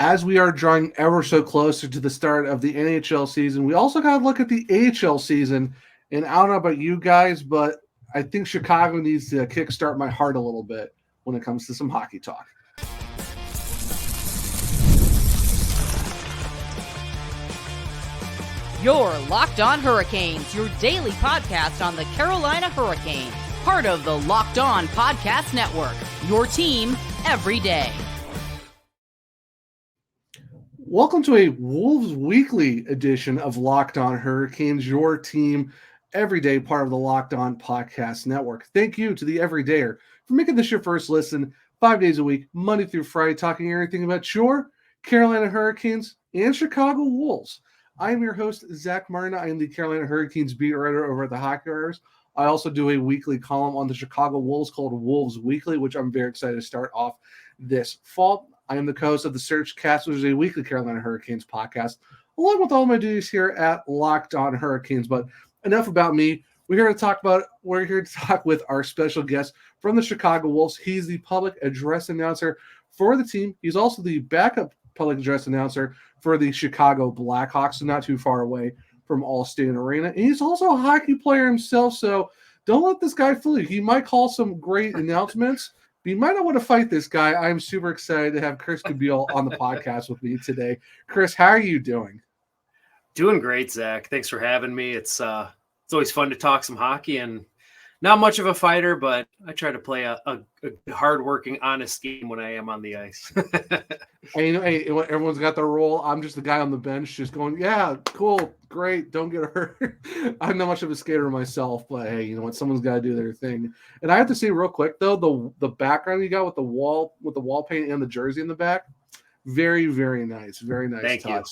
as we are drawing ever so closer to the start of the NHL season, we also got to look at the AHL season. And I don't know about you guys, but I think Chicago needs to kickstart my heart a little bit when it comes to some hockey talk. You're Locked On Hurricanes, your daily podcast on the Carolina Hurricanes, part of the Locked On Podcast Network, your team every day. Welcome to a Wolves Weekly edition of Locked On Hurricanes, your team every day, part of the Locked On Podcast Network. Thank you to the Everydayer for making this your first listen 5 days a week, Monday through Friday, talking everything about your Carolina Hurricanes and Chicago Wolves. I am your host, Zach Martin. I am the Carolina Hurricanes beat writer over at the Hockey Writers. I also do a weekly column on the Chicago Wolves called Wolves Weekly, which I'm very excited to start off this fall. I am the co-host of the Search Cast, which is a weekly Carolina Hurricanes podcast, along with all my duties here at Locked On Hurricanes. But enough about me. We're here to talk with our special guest from the Chicago Wolves. He's the public address announcer for the team. He's also the backup public address announcer for the Chicago Blackhawks, so not too far away from Allstate Arena. And he's also a hockey player himself, so don't let this guy fool you. He might call some great announcements, but you might not want to fight this guy. I'm super excited to have Chris Dubiel on the podcast with me today. Chris, how are you doing? Doing great, Zach. Thanks for having me. It's always fun to talk some hockey, and not much of a fighter, but I try to play a hard-working, honest game when I am on the ice. Hey, everyone's got their role. I'm just the guy on the bench just going, yeah, cool, great, don't get hurt. I'm not much of a skater myself, but hey, you know what? Someone's got to do their thing. And I have to say real quick, though, the background you got with the wall paint and the jersey in the back, very, very nice. Very nice. Thank touch.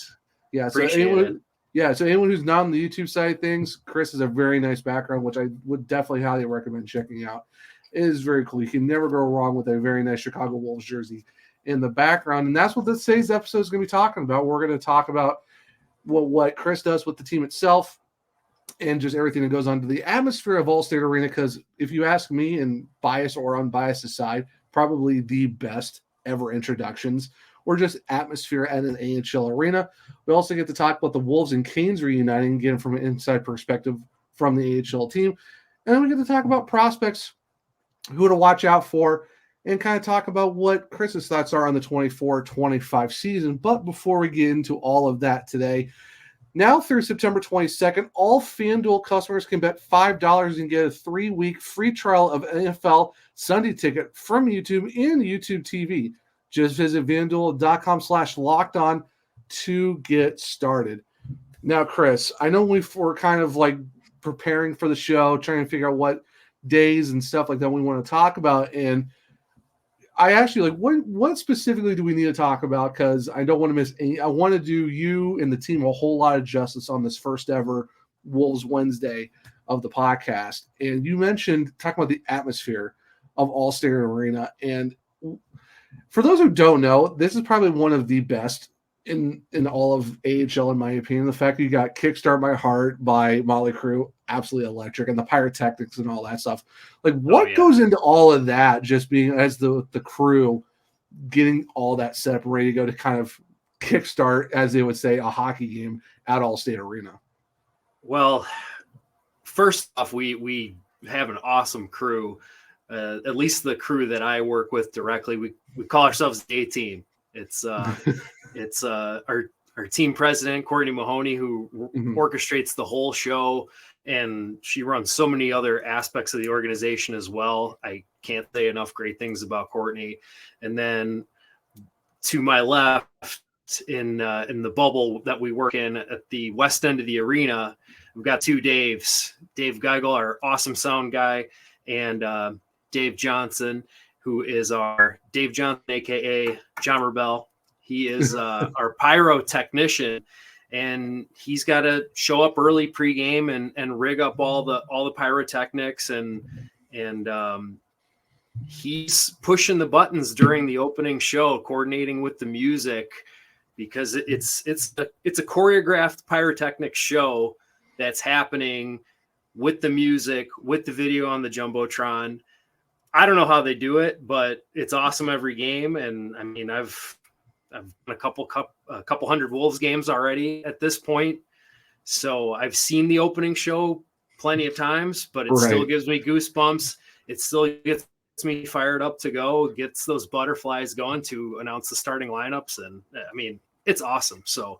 You. Yeah, so anyone who's not on the YouTube side of things, Chris has a very nice background, which I would definitely highly recommend checking out. It is very cool. You can never go wrong with a very nice Chicago Wolves jersey in the background. And that's what today's episode is going to be talking about. We're going to talk about what Chris does with the team itself and just everything that goes on to the atmosphere of Allstate Arena, because if you ask me, and bias or unbiased aside, probably the best ever introductions or just atmosphere at an AHL arena. We also get to talk about the Wolves and Canes reuniting, again, from an inside perspective from the AHL team. And then we get to talk about prospects, who to watch out for, and kind of talk about what Chris's thoughts are on the 24-25 season. But before we get into all of that today, now through September 22nd, all FanDuel customers can bet $5 and get a 3-week free trial of NFL Sunday Ticket from YouTube and YouTube TV. Just visit FanDuel.com/lockedon to get started. Now, Chris, I know we're kind of like preparing for the show, trying to figure out what days and stuff like that we want to talk about. And I actually what specifically do we need to talk about? Because I don't want to miss any. I want to do you and the team a whole lot of justice on this first ever Wolves Wednesday of the podcast. And you mentioned talking about the atmosphere of Allstate Arena. And for those who don't know, this is probably one of the best in all of AHL, in my opinion. The fact that you got Kickstart My Heart by Motley Crue, absolutely electric, and the pyrotechnics and all that stuff. Like, what goes into all of that, just being as the crew getting all that set up, ready to go to kind of kickstart, as they would say, a hockey game at Allstate Arena? Well, first off, we have an awesome crew. At least the crew that I work with directly, we call ourselves the A-Team. It's our team president, Courtney Mahoney, who orchestrates the whole show, and she runs so many other aspects of the organization as well. I can't say enough great things about Courtney. And then to my left, in the bubble that we work in at the west end of the arena, we've got two Daves. Dave Geigel, our awesome sound guy, and Dave Johnson, who is our Dave Johnson, aka John Rebel. He is our pyro technician, and he's got to show up early pregame and rig up all the pyrotechnics, and he's pushing the buttons during the opening show, coordinating with the music, because it's a choreographed pyrotechnic show that's happening with the music, with the video on the Jumbotron. I don't know how they do it, but it's awesome every game. And I mean, I've done a couple hundred Wolves games already at this point. So I've seen the opening show plenty of times, but it still gives me goosebumps. It still gets me fired up to go, gets those butterflies going to announce the starting lineups. And I mean, it's awesome. So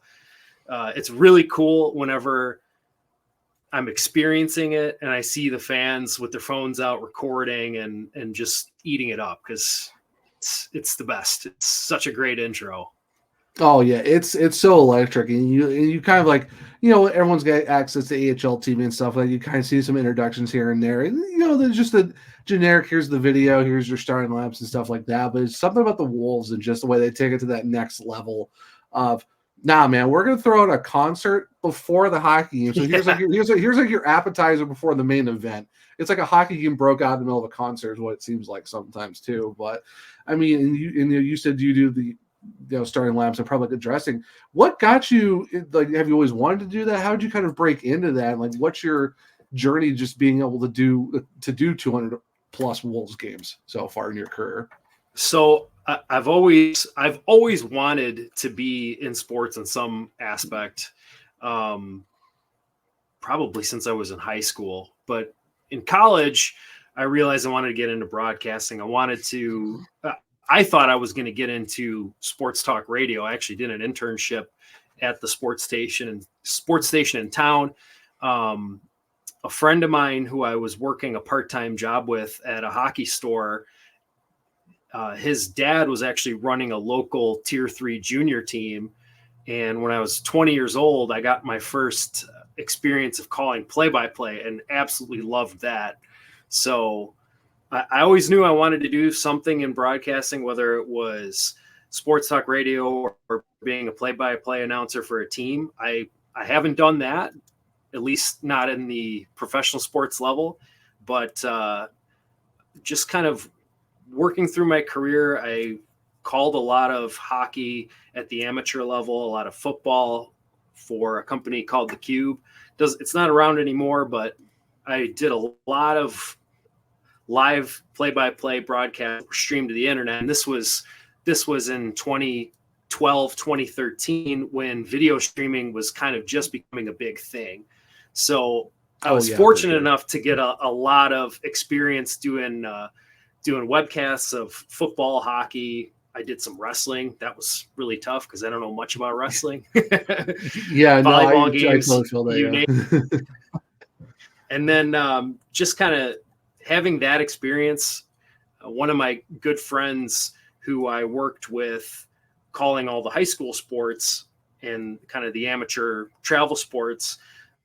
it's really cool whenever I'm experiencing it and I see the fans with their phones out recording and just eating it up, because it's the best. It's such a great intro. Oh yeah, it's so electric, and you kind of like, everyone's got access to AHL TV and stuff. Like you kind of see some introductions here and there, and there's just a generic. Here's the video, here's your starting lineups and stuff like that. But it's something about the Wolves and just the way they take it to that next level of, nah, man, we're gonna throw out a concert before the hockey game. So here's like your appetizer before the main event. It's like a hockey game broke out in the middle of a concert, is what it seems like sometimes too. But I mean, and you said you do the starting lineups and public addressing. What got you, like, have you always wanted to do that? How did you kind of break into that? Like, what's your journey just being able to do 200 plus Wolves games so far in your career? So I've always wanted to be in sports in some aspect, probably since I was in high school. But in college, I realized I wanted to get into broadcasting. I thought I was going to get into sports talk radio. I actually did an internship at the sports station in town. A friend of mine who I was working a part-time job with at a hockey store, his dad was actually running a local tier 3 junior team. And when I was 20 years old, I got my first experience of calling play-by-play and absolutely loved that. So I always knew I wanted to do something in broadcasting, whether it was sports talk radio or being a play-by-play announcer for a team. I haven't done that, at least not in the professional sports level, but just kind of working through my career, I called a lot of hockey at the amateur level, a lot of football for a company called The Cube. It's not around anymore, but I did a lot of live play-by-play broadcast streamed to the internet. And this was in 2012, 2013, when video streaming was kind of just becoming a big thing. So I was fortunate enough to get a lot of experience doing webcasts of football, hockey. I did some wrestling. That was really tough because I don't know much about wrestling. Volleyball games, I feel that, you name it. And then just kind of having that experience, one of my good friends who I worked with calling all the high school sports and kind of the amateur travel sports,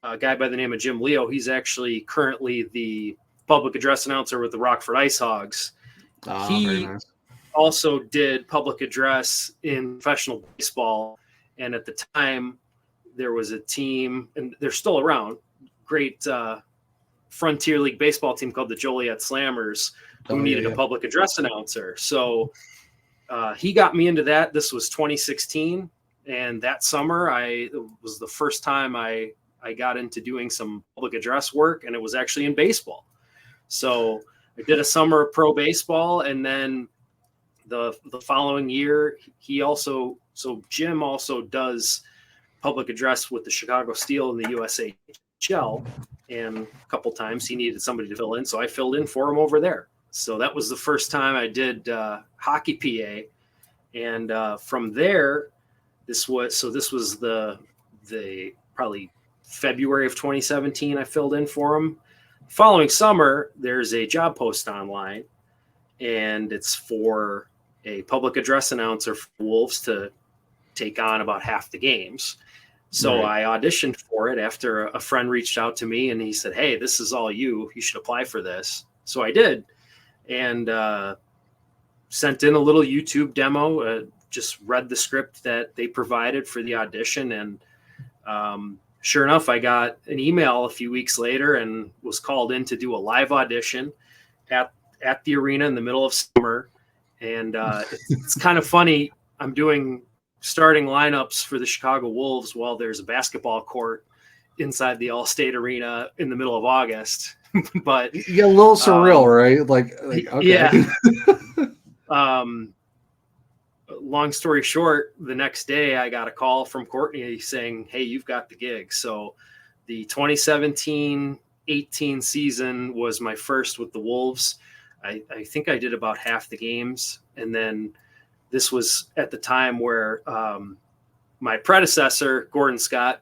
a guy by the name of Jim Leo, he's actually currently the public address announcer with the Rockford Ice Hogs. He also did public address in professional baseball. And at the time, there was a team, and they're still around, great Frontier League baseball team called the Joliet Slammers, who needed a public address announcer. So he got me into that. This was 2016. And that summer, it was the first time I got into doing some public address work, and it was actually in baseball. So I did a summer of pro baseball, and then the following year, Jim also does public address with the Chicago Steel in the USHL, and a couple times he needed somebody to fill in, so I filled in for him over there. So that was the first time I did hockey PA, and from there, this was the probably February of 2017. I filled in for him. Following summer, there's a job post online, and it's for a public address announcer for Wolves to take on about half the games. So I auditioned for it after a friend reached out to me, and he said, "Hey, this is all you. You should apply for this." So I did, and sent in a little YouTube demo, just read the script that they provided for the audition. And sure enough, I got an email a few weeks later and was called in to do a live audition at the arena in the middle of summer. And it's kind of funny. I'm doing starting lineups for the Chicago Wolves while there's a basketball court inside the All-State Arena in the middle of August. But yeah, a little surreal, right? Like okay. Yeah. long story short, the next day I got a call from Courtney saying, "Hey, you've got the gig." So the 2017-18 season was my first with the Wolves. I think I did about half the games. And then this was at the time where my predecessor, Gordon Scott,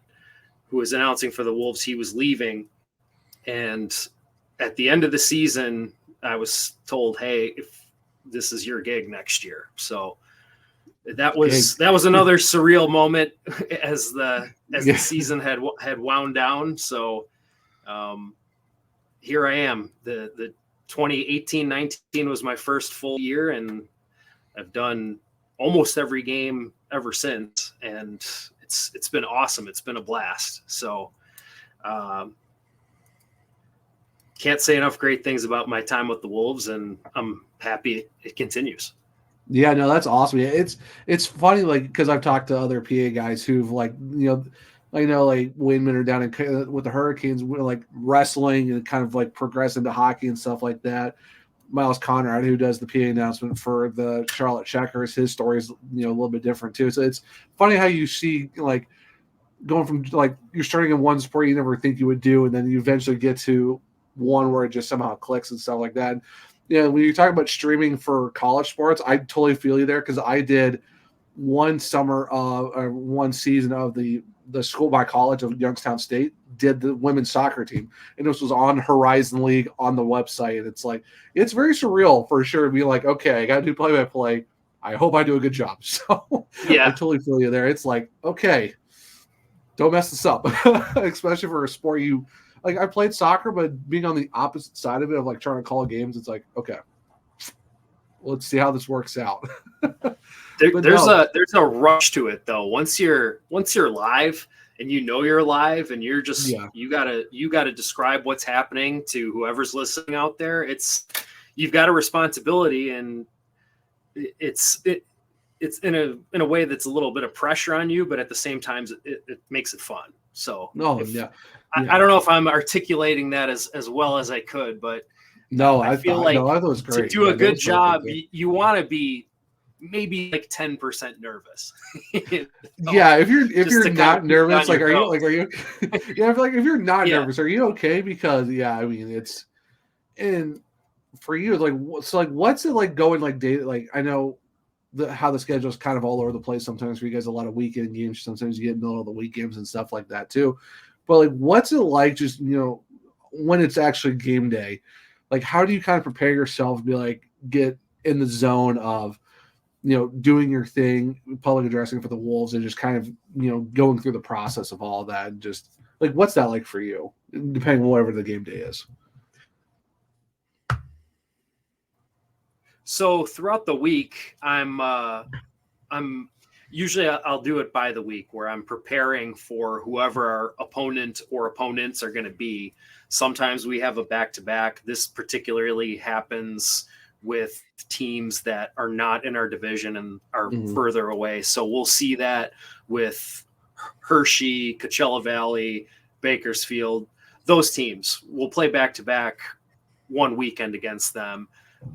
who was announcing for the Wolves, he was leaving. And at the end of the season, I was told, "Hey, if this is your gig next year." So that was another surreal moment as the season had wound down. So here I am. The 2018-19 was my first full year, and I've done almost every game ever since, and it's been awesome. It's been a blast. So can't say enough great things about my time with the Wolves, and I'm happy it continues. Yeah, no, that's awesome. Yeah, it's funny, like, because I've talked to other PA guys who've, like, like Wayman are down in with the Hurricanes, like wrestling and kind of like progress into hockey and stuff like that. Miles Conrad, who does the PA announcement for the Charlotte Checkers, his story is a little bit different too. So it's funny how you see, like, going from, like, you're starting in one sport you never think you would do, and then you eventually get to one where it just somehow clicks and stuff like that. When you talk about streaming for college sports, I totally feel you there, because I did one summer or one season of the school by college of Youngstown State did the women's soccer team, and this was on Horizon League on the website. And it's like, it's very surreal for sure to be like, okay, I got to do play-by-play. I hope I do a good job. So yeah, I totally feel you there. It's like, okay, don't mess this up, especially for a sport you – like, I played soccer, but being on the opposite side of it, of like trying to call games, it's like, okay, let's see how this works out. There's a rush to it though. Once you're live and you're live and you're just you gotta describe what's happening to whoever's listening out there. You've got a responsibility, and it's in a way that's a little bit of pressure on you, but at the same time it makes it fun. So I don't know if I'm articulating that as well as I could, but I feel like that was great. To do a good job, you want to be maybe like 10% nervous. Yeah, if you're not nervous, like, are you yeah, if you're not nervous, are you okay? Because I mean, and for you, like, so, like, what's it like going, like, day, like, I know how the schedule is kind of all over the place sometimes for you guys, a lot of weekend games, sometimes you get middle of the week games and stuff like that too. But, like, what's it like just, when it's actually game day? Like, how do you kind of prepare yourself to be like, get in the zone of, doing your thing, public addressing for the Wolves, and just kind of, going through the process of all that? And just, like, what's that like for you, depending on whatever the game day is? So throughout the week, I'm usually I'll do it by the week, where I'm preparing for whoever our opponent or opponents are going to be. Sometimes we have a back-to-back. This particularly happens with teams that are not in our division and are further away. So we'll see that with Hershey, Coachella Valley, Bakersfield. Those teams will play back-to-back one weekend against them.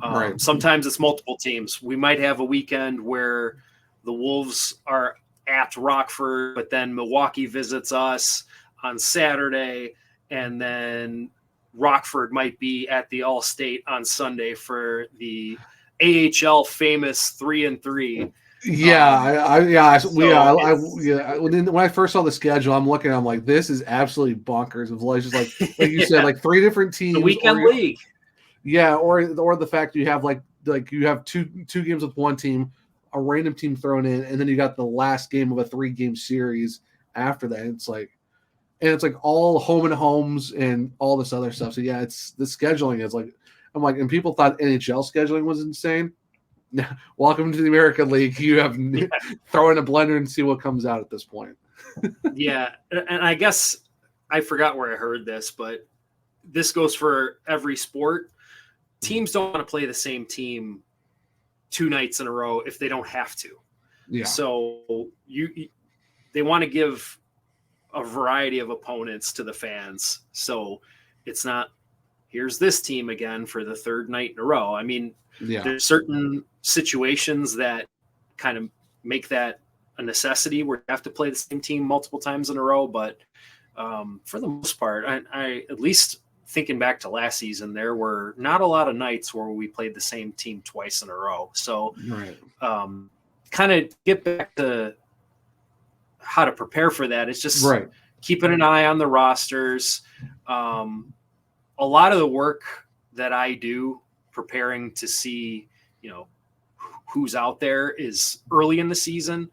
Right. Sometimes it's multiple teams. We might have a weekend where the Wolves are at Rockford, but then Milwaukee visits us on Saturday, and then Rockford might be at the All-State on Sunday for the AHL famous 3-3. Yeah, when I first saw the schedule, I'm looking, I'm like, this is absolutely bonkers. Of just like you said, like 3 different teams, the weekend league. Yeah, or the fact you have like you have two games with one team, a random team thrown in, and then you got the last game of a 3-game series after that. It's like all home and homes and all this other stuff. So yeah, it's the scheduling is like, I'm like, and people thought NHL scheduling was insane. Welcome to the American League. You have throw in a blender and see what comes out at this point. Yeah, and I guess I forgot where I heard this, but this goes for every sport. Teams don't want to play the same team 2 nights in a row if they don't have to. Yeah. So they want to give a variety of opponents to the fans. So it's not, here's this team again for the 3rd night in a row. I mean, there's certain situations that kind of make that a necessity where you have to play the same team multiple times in a row. But for the most part, I at least thinking back to last season, there were not a lot of nights where we played the same team twice in a row. So kind of get back to how to prepare for that. It's just keeping an eye on the rosters. A lot of the work that I do preparing to see, who's out there is early in the season.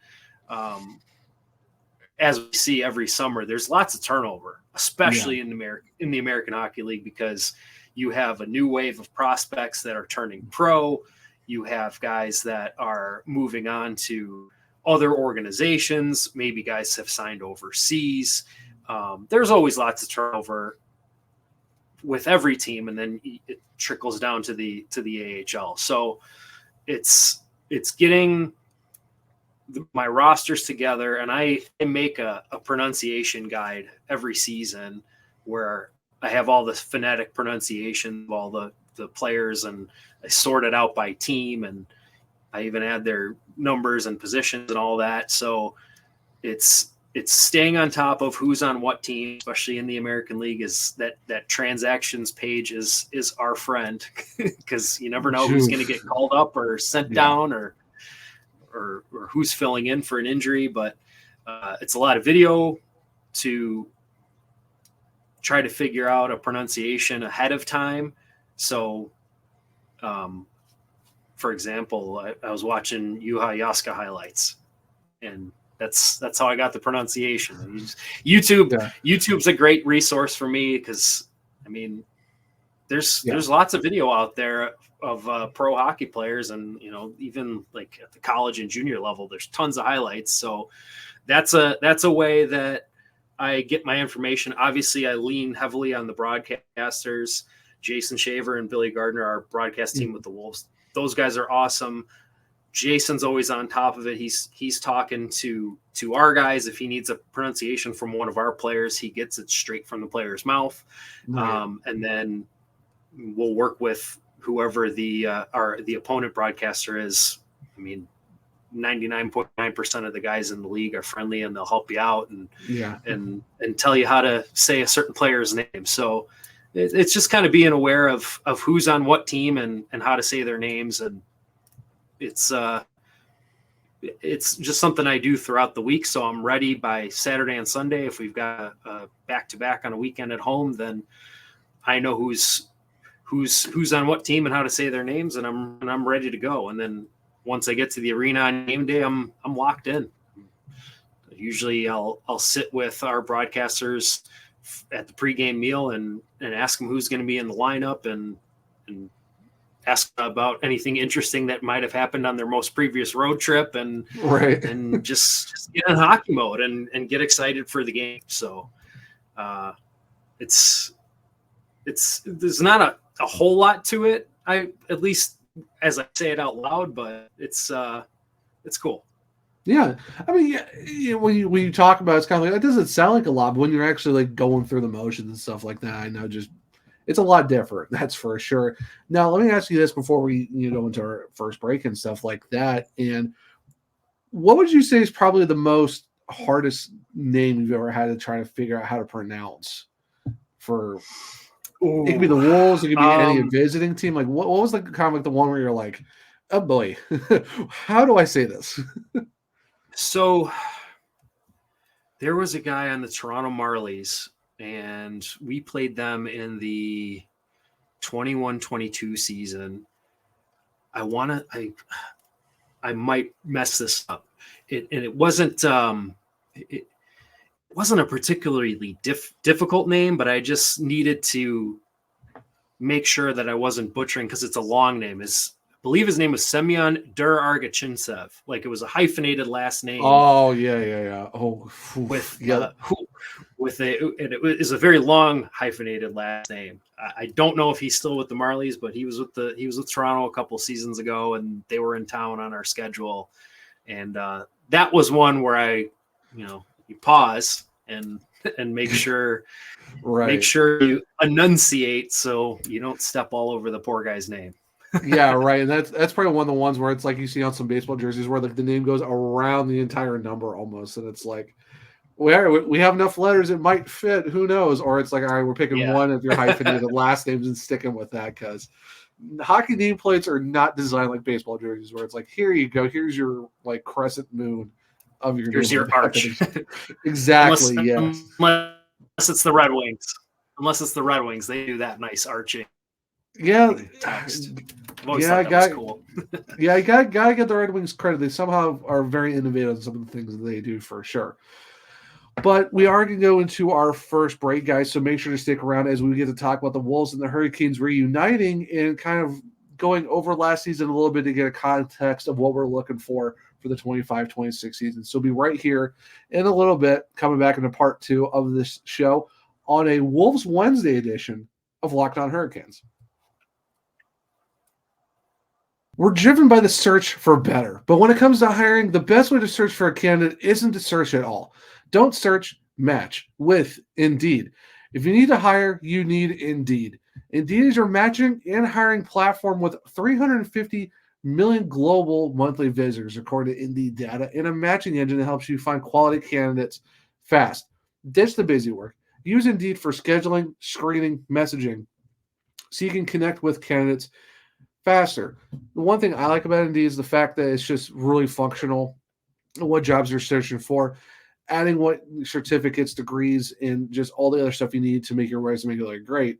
As we see every summer, there's lots of turnover, especially in the American Hockey League, because you have a new wave of prospects that are turning pro. You have guys that are moving on to other organizations. Maybe guys have signed overseas. There's always lots of turnover with every team, and then it trickles down to the AHL. So it's getting my rosters together, and I make a pronunciation guide every season where I have all the phonetic pronunciation of all the players, and I sort it out by team, and I even add their numbers and positions and all that. So it's staying on top of who's on what team, especially in the American League. Is that transactions page is our friend, because you never know who's going to get called up or sent down or who's filling in for an injury. But it's a lot of video to try to figure out a pronunciation ahead of time. So, for example, I was watching Juha Jaska highlights, and that's how I got the pronunciation. YouTube's a great resource for me, because there's lots of video out there of pro hockey players, and even like at the college and junior level, there's tons of highlights. So that's a way that I get my information. Obviously, I lean heavily on the broadcasters. Jason Shaver and Billy Gardner, our broadcast team with the Wolves. Those guys are awesome. Jason's always on top of it. He's talking to our guys. If he needs a pronunciation from one of our players, he gets it straight from the player's mouth. And then we'll work with whoever the opponent broadcaster is. 99.9% of the guys in the league are friendly, and they'll help you out and tell you how to say a certain player's name. So it's just kind of being aware of who's on what team and how to say their names. And it's just something I do throughout the week. So I'm ready by Saturday and Sunday. If we've got a back-to-back on a weekend at home, then I know who's on what team and how to say their names, and I'm ready to go. And then once I get to the arena on game day, I'm locked in. Usually I'll sit with our broadcasters at the pregame meal and ask them who's going to be in the lineup, and ask about anything interesting that might have happened on their most previous road trip, and just get in hockey mode and get excited for the game. So there's not a whole lot to it. At least as I say it out loud, but it's cool. Yeah. When you talk about it, it's kind of like, that doesn't sound like a lot, but when you're actually like going through the motions and stuff like that, I know it's a lot different. That's for sure. Now, let me ask you this before we go into our first break and stuff like that. And what would you say is probably the hardest name you've ever had to try to figure out how to pronounce? It could be the Wolves. It could be any visiting team. Like, what was kind of like the one where you're like, oh boy, how do I say this? So there was a guy on the Toronto Marlies, and we played them in the 21-22 season. I might mess this up. It wasn't a particularly difficult name, but I just needed to make sure that I wasn't butchering, because it's a long name. I believe his name was Semyon Durargachintsev. Like, it was a hyphenated last name. Oh yeah. Oh, it is a very long hyphenated last name. I don't know if he's still with the Marlies, but he was with Toronto a couple seasons ago, and they were in town on our schedule. And that was one where you pause and make sure make sure you enunciate so you don't step all over the poor guy's name. Yeah, right. And that's probably one of the ones where it's like you see on some baseball jerseys where like the name goes around the entire number almost, and it's like we have enough letters it might fit. Who knows? Or it's like, all right, we're picking Yeah. one of your hyphenated last names and sticking with that because hockey nameplates are not designed like baseball jerseys where it's like, here you go, here's your like crescent moon of your Here's name. your arch. Exactly. Yes. Unless it's the Red Wings. Unless it's the Red Wings, they do that nice arching Yeah. text. I've always Yeah, thought that was cool. Yeah, you gotta get the Red Wings credit. They somehow are very innovative in some of the things that they do for sure. But we are going to go into our first break, guys, so make sure to stick around as we get to talk about the Wolves and the Hurricanes reuniting and kind of going over last season a little bit to get a context of what we're looking for the 25-26 season. So be right here in a little bit, coming back into part 2 of this show on a Wolves Wednesday edition of Locked On Hurricanes. We're driven by the search for better, but when it comes to hiring, the best way to search for a candidate isn't to search at all. Don't search, match with Indeed. If you need to hire, you need Indeed. Indeed is your matching and hiring platform with 350 million global monthly visitors, according to Indeed data, and a matching engine that helps you find quality candidates fast. Ditch the busy work. Use Indeed for scheduling, screening, messaging, so you can connect with candidates faster. The one thing I like about Indeed is the fact that it's just really functional. What jobs you're searching for, adding what certificates, degrees, and just all the other stuff you need to make your resume look great.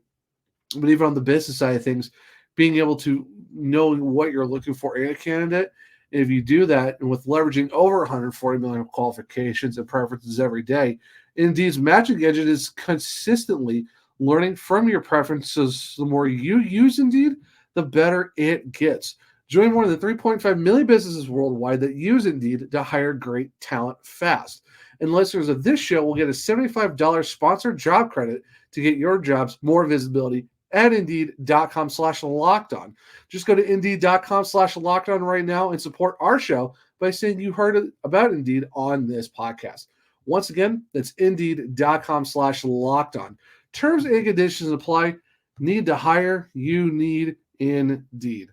But even on the business side of things, being able to know what you're looking for in a candidate, and if you do that, and with leveraging over 140 million qualifications and preferences every day, Indeed's matching engine is consistently learning from your preferences. The more you use Indeed, the better it gets. Join more than 3.5 million businesses worldwide that use Indeed to hire great talent fast. And listeners of this show will get a $75 sponsored job credit to get your jobs more visibility at Indeed.com/lockedon. Just go to Indeed.com/lockedon right now and support our show by saying you heard about Indeed on this podcast. Once again, that's Indeed.com/lockedon. Terms and conditions apply. Need to hire? You need Indeed.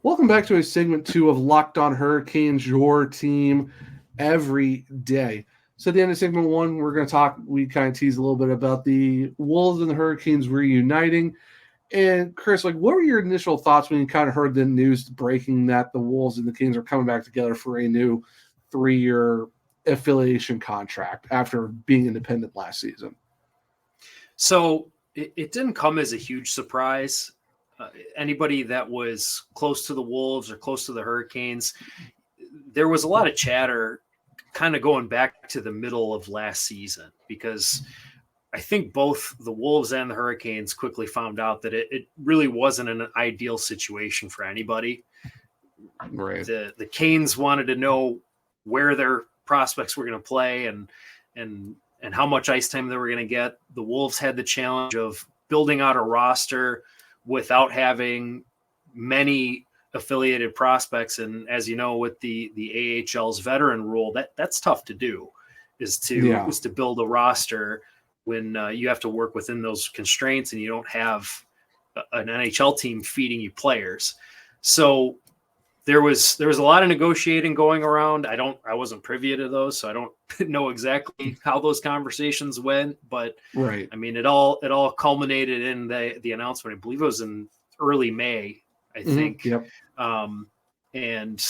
Welcome back to a segment 2 of Locked On Hurricanes, your team every day. So at the end of segment 1, we're going to talk, we kind of tease a little bit about the Wolves and the Hurricanes reuniting. And Chris, like, what were your initial thoughts when you kind of heard the news breaking that the Wolves and the Kings are coming back together for a new 3-year affiliation contract after being independent last season? So it didn't come as a huge surprise. Anybody that was close to the Wolves or close to the Hurricanes, there was a lot of chatter kind of going back to the middle of last season, because I think both the Wolves and the Hurricanes quickly found out that it really wasn't an ideal situation for anybody. Right. The Canes wanted to know where their prospects were going to play and how much ice time they were going to get. The Wolves had the challenge of building out a roster without having many affiliated prospects. And as you know, with the AHL's veteran rule, that's tough to do, is to build a roster when you have to work within those constraints and you don't have an NHL team feeding you players. So there was a lot of negotiating going around. I wasn't privy to those, so I don't know exactly how those conversations went, but right. I mean, it all culminated in the announcement. I believe it was in early May, I think. Yep. And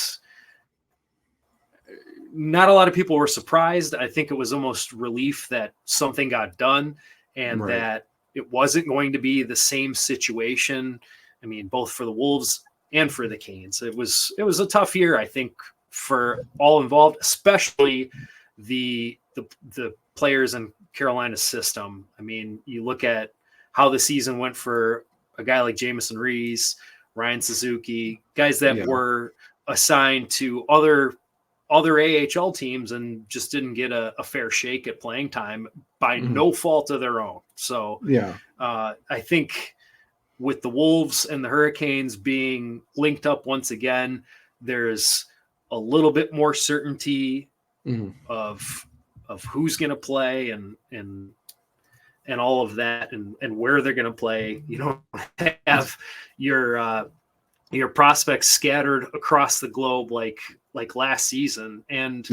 not a lot of people were surprised. I think it was almost relief that something got done and that it wasn't going to be the same situation. I mean, both for the Wolves and for the Canes. It was a tough year, I think, for all involved, especially the players in Carolina's system. I mean, you look at how the season went for a guy like Jamison Rees, Ryan Suzuki, guys that were assigned to other AHL teams and just didn't get a fair shake at playing time by no fault of their own. So I think with the Wolves and the Hurricanes being linked up once again, there's a little bit more certainty of who's going to play and and all of that, and where they're going to play. You don't have your prospects scattered across the globe like last season. And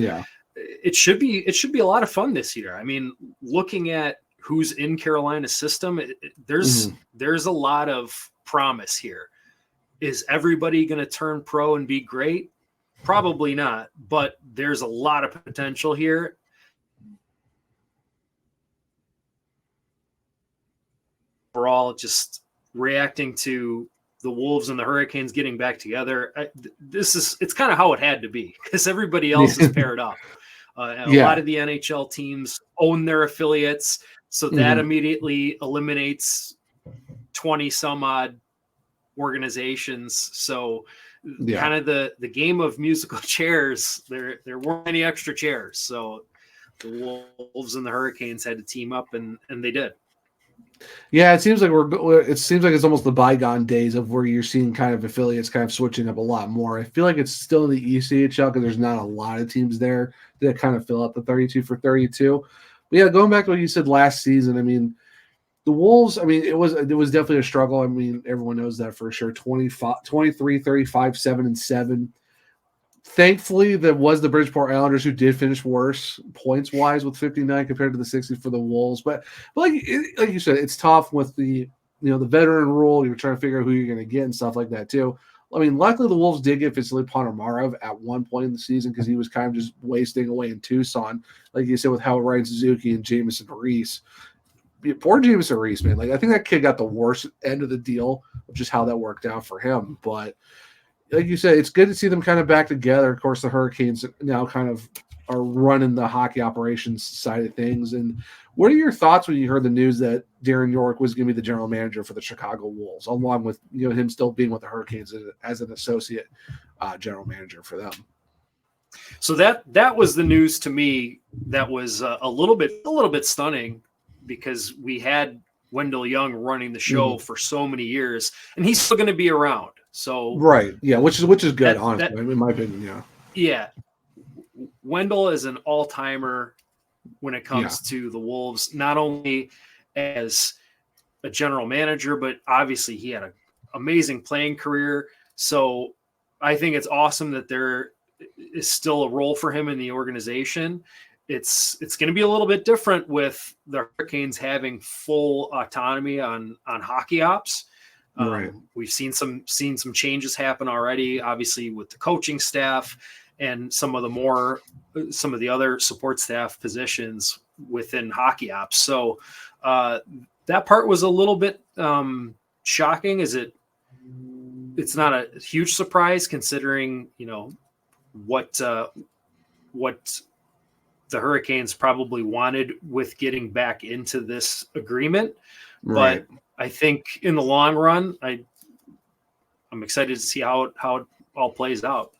it should be a lot of fun this year. I mean, looking at who's in Carolina's system, there's a lot of promise here. Is everybody going to turn pro and be great? Probably not, but there's a lot of potential here. Overall, just reacting to the Wolves and the Hurricanes getting back together, it's kind of how it had to be, because everybody else is paired up. A lot of the NHL teams own their affiliates, so that immediately eliminates 20 some odd organizations. So kind of the game of musical chairs, there weren't any extra chairs, so the Wolves and the Hurricanes had to team up, and they did. Yeah, it seems like it's almost the bygone days of where you're seeing kind of affiliates kind of switching up a lot more. I feel like it's still in the ECHL because there's not a lot of teams there that kind of fill out the 32 for 32. But yeah, going back to what you said last season, I mean, the Wolves, I mean, it was definitely a struggle. I mean, everyone knows that for sure. 23, 35, 7, and 7. Thankfully, that was the Bridgeport Islanders who did finish worse points wise with 59 compared to the 60 for the Wolves. But like you said, it's tough with the the veteran rule. You're trying to figure out who you're going to get and stuff like that too. I mean, luckily the Wolves did get Vasily Ponomarev at one point in the season because he was kind of just wasting away in Tucson, like you said, with how Ryan Suzuki and Jameson Reese. Poor Jameson Reese, man. Like, I think that kid got the worst end of the deal of just how that worked out for him. But like you said, it's good to see them kind of back together. Of course, the Hurricanes now kind of are running the hockey operations side of things. And what are your thoughts when you heard the news that Darren York was going to be the general manager for the Chicago Wolves, along with him still being with the Hurricanes as an associate general manager for them? So that was the news to me. That was a little bit stunning, because we had Wendell Young running the show for so many years, and he's still going to be around. So right, yeah, which is good, honestly, in my opinion. Yeah, Wendell is an all-timer when it comes to the Wolves, not only as a general manager, but obviously he had an amazing playing career. So I think it's awesome that there is still a role for him in the organization. It's going to be a little bit different with the Hurricanes having full autonomy on hockey ops. Right. We've seen some changes happen already, obviously with the coaching staff and some of the other support staff positions within hockey ops. So that part was a little bit shocking. It's not a huge surprise considering, what the Hurricanes probably wanted with getting back into this agreement. Right. But I think in the long run, I'm excited to see how it all plays out.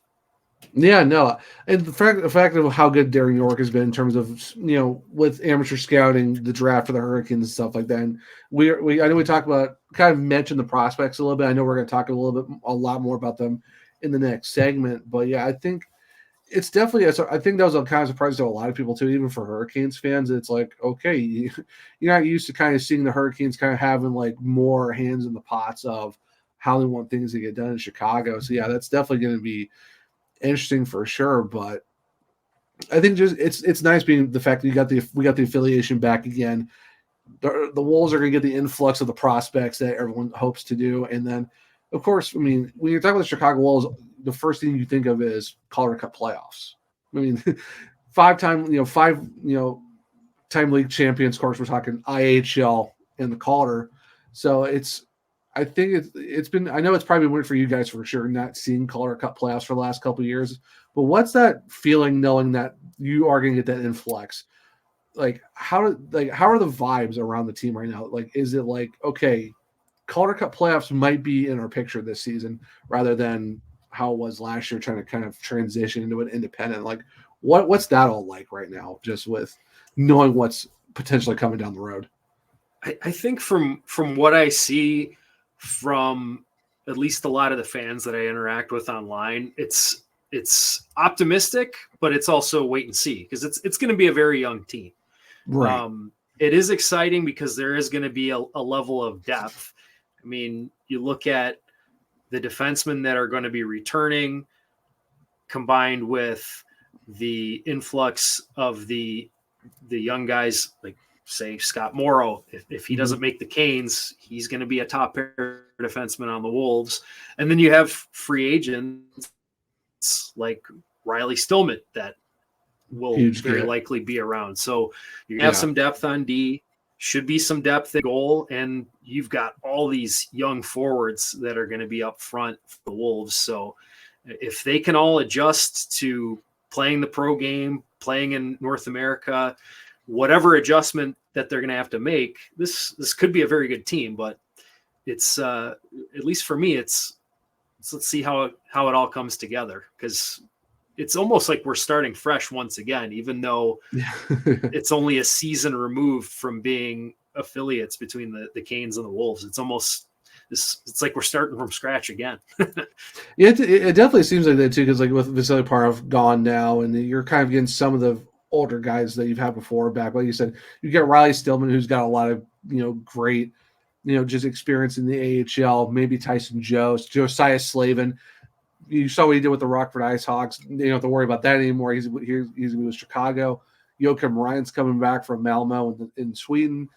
Yeah, no, and the fact of how good Darren York has been in terms of with amateur scouting, the draft for the Hurricanes and stuff like that. And I know we talked about, kind of mentioned the prospects a little bit. I know we're going to talk a lot more about them in the next segment. But yeah, I think it's definitely. I think that was a kind of surprise to a lot of people too, even for Hurricanes fans. It's like, okay, you're not used to kind of seeing the Hurricanes kind of having like more hands in the pots of how they want things to get done in Chicago. So yeah, that's definitely going to be interesting for sure. But I think just it's nice being the fact that we got the affiliation back again. The Wolves are going to get the influx of the prospects that everyone hopes to do, and then of course, I mean, when you're talking about the Chicago Wolves, the first thing you think of is Calder Cup playoffs. I mean, five-time league champions. Of course, we're talking IHL and the Calder. So I think it's been. I know it's probably weird for you guys for sure not seeing Calder Cup playoffs for the last couple of years. But what's that feeling knowing that you are going to get that influx? Like how are the vibes around the team right now? Like, is it like, okay, Calder Cup playoffs might be in our picture this season rather than how it was last year, trying to kind of transition into an independent? Like, what's that all like right now, just with knowing what's potentially coming down the road? I think from what I see from at least a lot of the fans that I interact with online, it's optimistic, but it's also wait and see, because it's going to be a very young team. Right. it is exciting because there is going to be a level of depth. I mean, you look at the defensemen that are going to be returning combined with the influx of the young guys, like say Scott Morrow. If he doesn't make the Canes, he's going to be a top pair defenseman on the Wolves. And then you have free agents like Riley Stillman that will very likely be around. So you have some depth on D, should be some depth at goal, and you've got all these young forwards that are going to be up front for the Wolves. So if they can all adjust to playing the pro game, playing in North America, whatever adjustment that they're going to have to make, this could be a very good team. But it's at least for me, let's see how it all comes together, because it's almost like we're starting fresh once again, even though it's only a season removed from being affiliates between the Canes and the Wolves. It's almost it's like we're starting from scratch again. Yeah, it definitely seems like that too, because like with Vasily Parov gone now, and you're kind of getting some of the older guys that you've had before back. Like you said, you get Riley Stillman, who's got a lot of great just experience in the AHL. Maybe Tyson Josiah Slavin. You saw what he did with the Rockford Ice Hawks. You don't have to worry about that anymore. He's with Chicago. Joakim Ryan's coming back from Malmo in Sweden.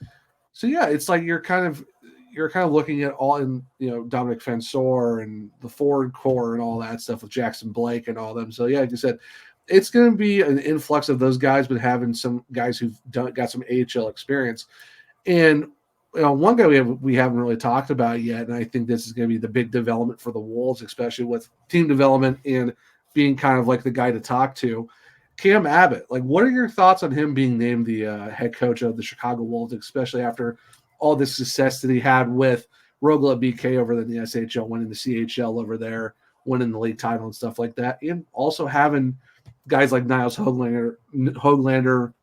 So yeah, it's like you're kind of looking at all in Dominic Fensor and the forward core and all that stuff with Jackson Blake and all them. So yeah, like you said, it's going to be an influx of those guys, but having some guys who've got some AHL experience. And one guy we haven't really talked about yet, and I think this is going to be the big development for the Wolves, especially with team development and being kind of like the guy to talk to, Cam Abbott. Like, what are your thoughts on him being named the head coach of the Chicago Wolves, especially after all the success that he had with Rogla BK over in the SHL, winning the CHL over there, winning the league title and stuff like that, and also having guys like Niles Hoglander,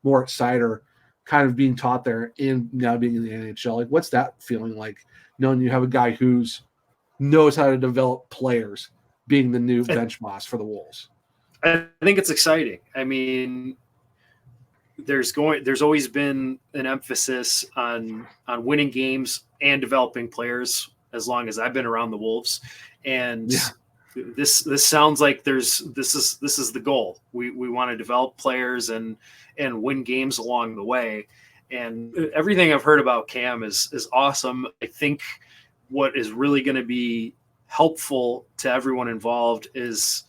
Moritz Seider, kind of being taught there and now being in the NHL. Like, what's that feeling like, knowing you have a guy who's knows how to develop players being the new bench boss for the Wolves? I think it's exciting. I mean, there's always been an emphasis on winning games and developing players as long as I've been around the Wolves. And this sounds like this is the goal. We want to develop players and win games along the way. And everything I've heard about Cam is awesome. I think what is really going to be helpful to everyone involved is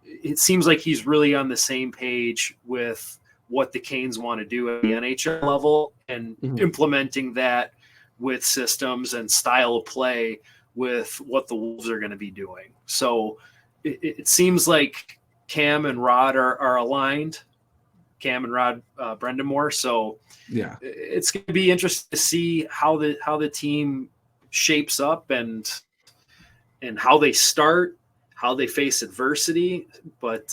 it seems like he's really on the same page with what the Canes want to do at the NHL level and implementing that with systems and style of play with what the Wolves are going to be doing. So it seems like Cam and Rod are aligned. Cam and Rod Brendamore. So yeah, it's going to be interesting to see how the team shapes up and how they start, how they face adversity. But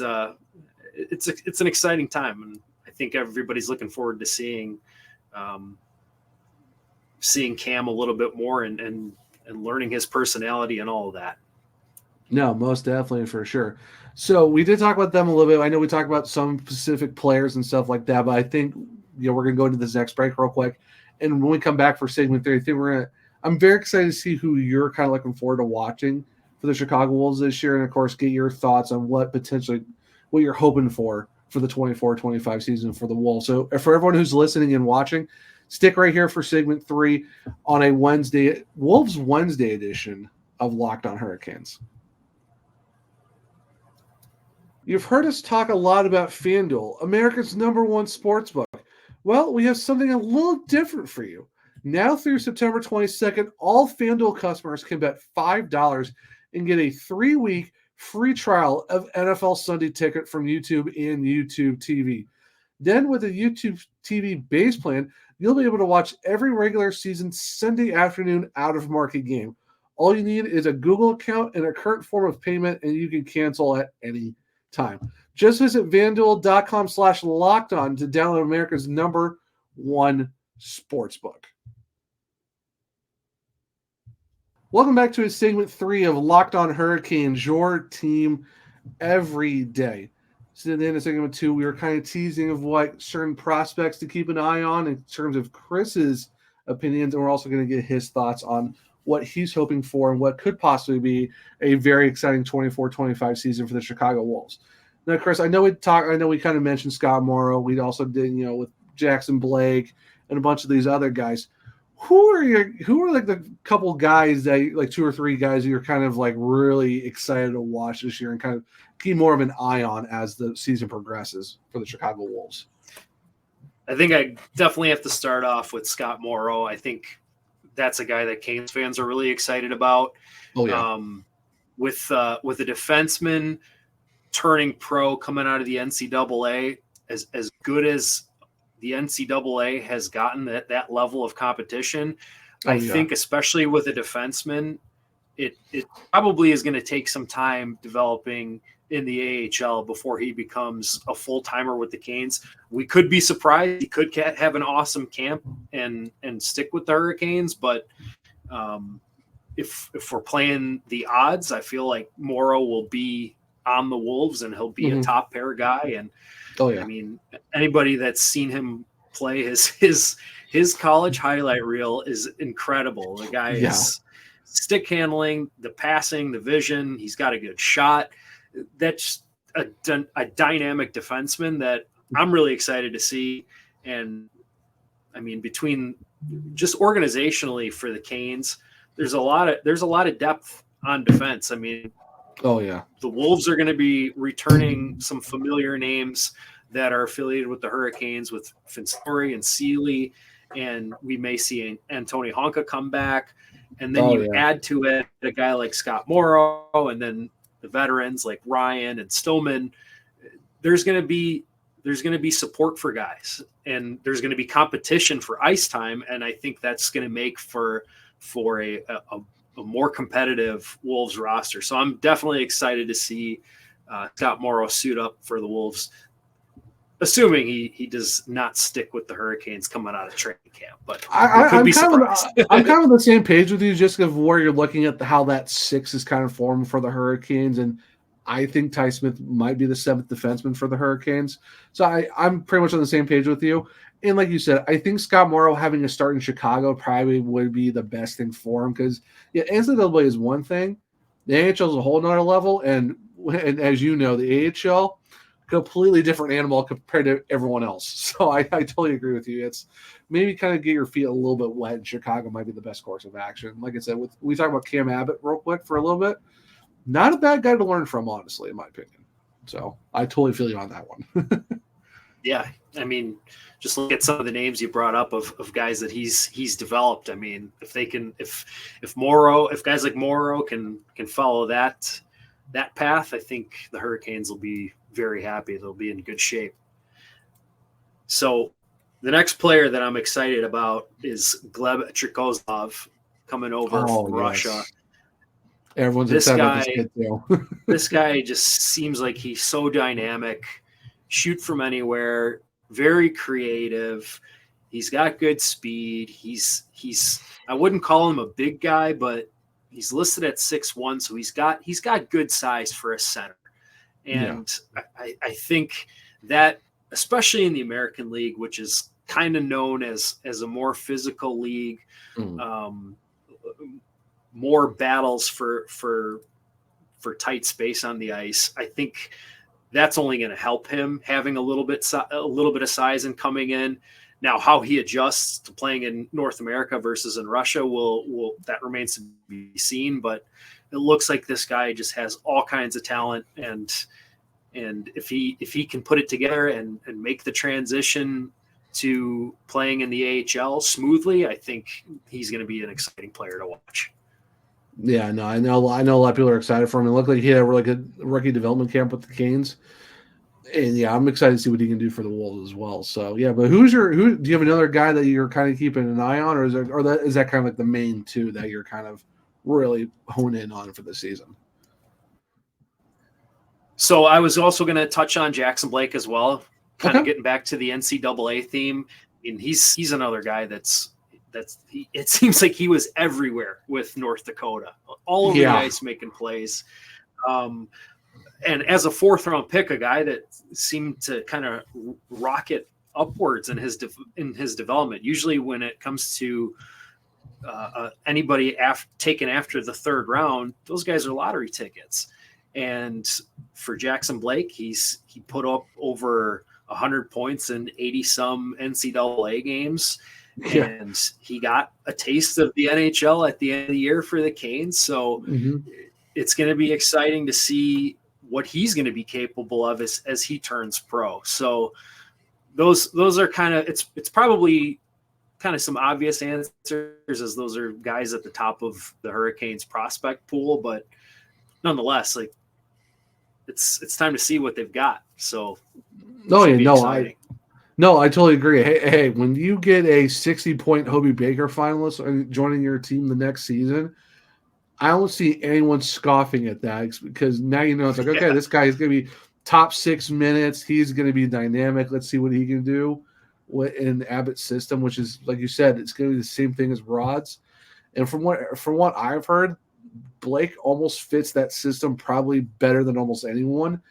it's an exciting time, and I think everybody's looking forward to seeing Cam a little bit more and learning his personality and all of that. No, most definitely, for sure. So we did talk about them a little bit. I know we talked about some specific players and stuff like that, but I think we're going to go into this next break real quick. And when we come back for segment 3, I think I'm very excited to see who you're kind of looking forward to watching for the Chicago Wolves this year, and of course get your thoughts on what you're hoping for the 24-25 season for the Wolves. So for everyone who's listening and watching, stick right here for segment 3 on a Wednesday, Wolves Wednesday edition of Locked on Hurricanes. You've heard us talk a lot about FanDuel, America's #1 sportsbook. Well, we have something a little different for you. Now through September 22nd, all FanDuel customers can bet $5 and get a 3-week free trial of NFL Sunday Ticket from YouTube and YouTube TV. Then with a YouTube TV base plan, you'll be able to watch every regular season Sunday afternoon out-of-market game. All you need is a Google account and a current form of payment, and you can cancel at any time. Just visit FanDuel.com/lockedon to download America's #1 sportsbook. Welcome back to segment 3 of Locked on Hurricanes, your team every day. So at the end of segment 2, we were kind of teasing of what certain prospects to keep an eye on in terms of Chris's opinions, and we're also going to get his thoughts on what he's hoping for and what could possibly be a very exciting 24-25 season for the Chicago Wolves. Now, Chris, I know we kind of mentioned Scott Morrow. We also did, with Jackson Blake and a bunch of these other guys. Who are like the couple guys that, like 2 or 3 guys that you're kind of like really excited to watch this year and kind of keep more of an eye on as the season progresses for the Chicago Wolves? I think I definitely have to start off with Scott Morrow. I think that's a guy that Canes fans are really excited about. Oh yeah. With a defenseman turning pro coming out of the NCAA, as good as the NCAA has gotten at that level of competition, I think especially with a defenseman, it probably is going to take some time developing in the AHL before he becomes a full-timer with the Canes. We could be surprised. He could have an awesome camp and stick with the Hurricanes, but if we're playing the odds, I feel like Morrow will be on the Wolves and he'll be a top pair guy. And I mean, anybody that's seen him play his college highlight reel is incredible. The guy is stick handling, the passing, the vision. He's got a good shot. That's a dynamic defenseman that I'm really excited to see. And I mean, between just organizationally for the Canes, there's a lot of depth on defense. I mean, the Wolves are going to be returning some familiar names that are affiliated with the Hurricanes, with Finsori and Seeley, and we may see Antoni Honka come back. And then you add to it a guy like Scott Morrow, and then the veterans like Ryan and Stillman. There's going to be support for guys, and there's going to be competition for ice time. And I think that's going to make for a more competitive Wolves roster. So I'm definitely excited to see Scott Morrow suit up for the Wolves, assuming he does not stick with the Hurricanes coming out of training camp. But I'm kind of on the same page with you, just of where you're looking at how that 6 is kind of formed for the Hurricanes, and I think Ty Smith might be the 7th defenseman for the Hurricanes. So I'm pretty much on the same page with you. And like you said, I think Scott Morrow having a start in Chicago probably would be the best thing for him, because NCAA is one thing, the NHL is a whole nother level, and as you know, the AHL, completely different animal compared to everyone else. So I totally agree with you. It's maybe kind of get your feet a little bit wet in Chicago might be the best course of action. Like I said, we talk about Cam Abbott real quick for a little bit. Not a bad guy to learn from, honestly, in my opinion. So I totally feel you on that one. Yeah. I mean, just look at some of the names you brought up of guys that he's developed. I mean, if guys like Morrow can follow that path, I think the Hurricanes will be very happy. They'll be in good shape. So the next player that I'm excited about is Gleb Trikozov coming over from Russia. Everyone's excited about this kid too. This guy just seems like he's so dynamic, shoot from anywhere, very creative. He's got good speed. He's I wouldn't call him a big guy, but he's listed at 6'1", so he's got good size for a center. And I think that, especially in the American League, which is kind of known as a more physical league, more battles for tight space on the ice, I think that's only going to help him having a little bit of size and coming in. Now, how he adjusts to playing in North America versus in Russia will that remains to be seen. But it looks like this guy just has all kinds of talent, and if he can put it together and make the transition to playing in the AHL smoothly, I think he's going to be an exciting player to watch. Yeah, no, I know a lot of people are excited for him. It looked like he had a really good rookie development camp with the Canes. And I'm excited to see what he can do for the Wolves as well. So but who do you have another guy that you're kind of keeping an eye on, or is that kind of like the main two that you're kind of really honing in on for the season? So I was also going to touch on Jackson Blake as well, kind of getting back to the NCAA theme. And he's another guy it seems like he was everywhere with North Dakota, all over the ice making plays. and as a 4th round pick, a guy that seemed to kind of rocket upwards in his development. Usually when it comes to anybody taken after the 3rd round, those guys are lottery tickets. And for Jackson Blake, he put up over 100 points in 80 some NCAA games. Yeah. And he got a taste of the NHL at the end of the year for the Canes. So it's going to be exciting to see what he's going to be capable of as he turns pro. So those are kind of, it's probably kind of some obvious answers, as those are guys at the top of the Hurricanes prospect pool, but nonetheless, like it's time to see what they've got. So I totally agree. Hey, when you get a 60-point Hobie Baker finalist joining your team the next season, I don't see anyone scoffing at that, because now you know it's like, okay, this guy is going to be top 6 minutes. He's going to be dynamic. Let's see what he can do in Abbott's system, which is, like you said, it's going to be the same thing as Rod's. And from what I've heard, Blake almost fits that system probably better than almost anyone.